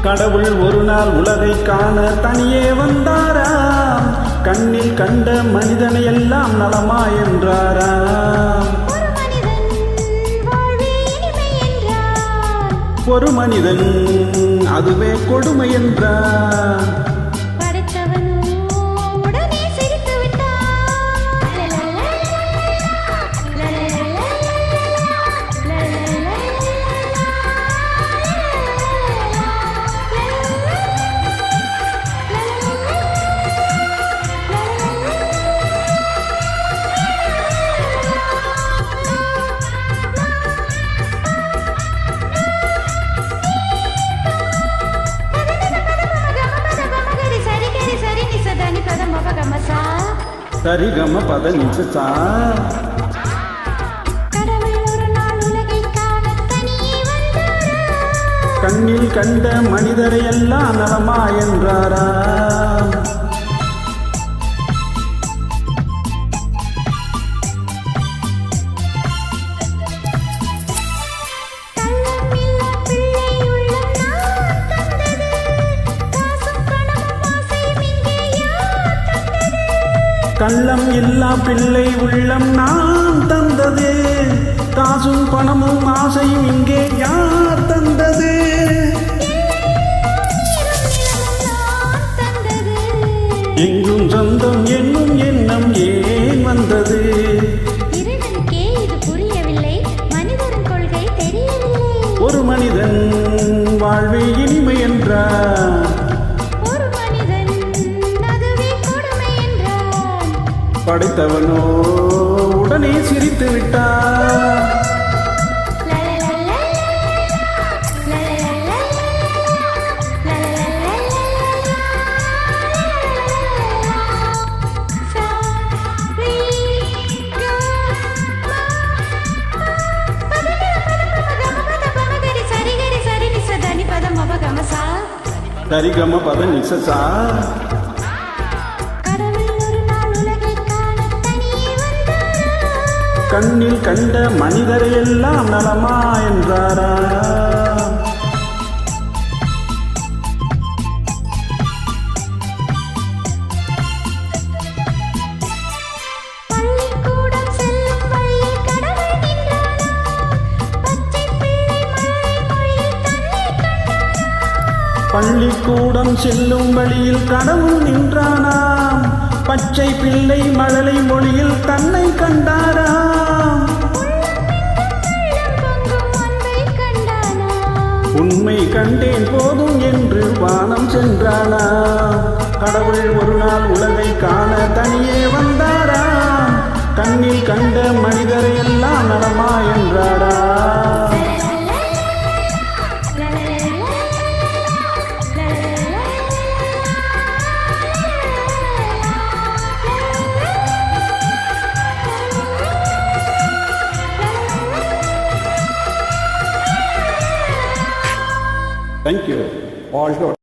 கடவுள் ஒரு நாள் உலகை காண தனியே வந்தாராம். கண்ணில் கண்ட மனிதனை எல்லாம் நலமா என்றாராம். ஒரு மனிதன் அதுவே கொடுமை என்றான். சரிகம பத நிசா. கண்ணில் கண்ட மனிதரை எல்லாம் நலமா என்றாரா. கள்ளம் இல்லா பிள்ளை உள்ளம் நான் தந்தது. காசும் பணமும் ஆசையும் இங்கே யார் தந்தது? எங்கும் சொந்தம் என்னும் எண்ணம் ஏன் வந்தது? ஒரு மனிதன் வாழ்வே இனிமை என்றார். படைத்தவனோ உடனே சிரித்து விட்டார். சரிகம பத நிசா. கண்ணில் கண்ட மனிதரை எல்லாம் நலமா என்றாரா. பள்ளிக்கூடம் செல்லும் வழியில் கடவுள் நின்றானாம். பச்சை பிள்ளை மழலை மொழியில் தன்னை கண்டாராம். உண்மை கண்டேன் போதும் என்று வானம் சென்றானாம். கடவுள் ஒரு நாள் உலகை காண தனியே வந்தாராம். கண்ணில் கண்ட மனிதரை எல்லாம் நலமா என்றாரா. Thank you. All good.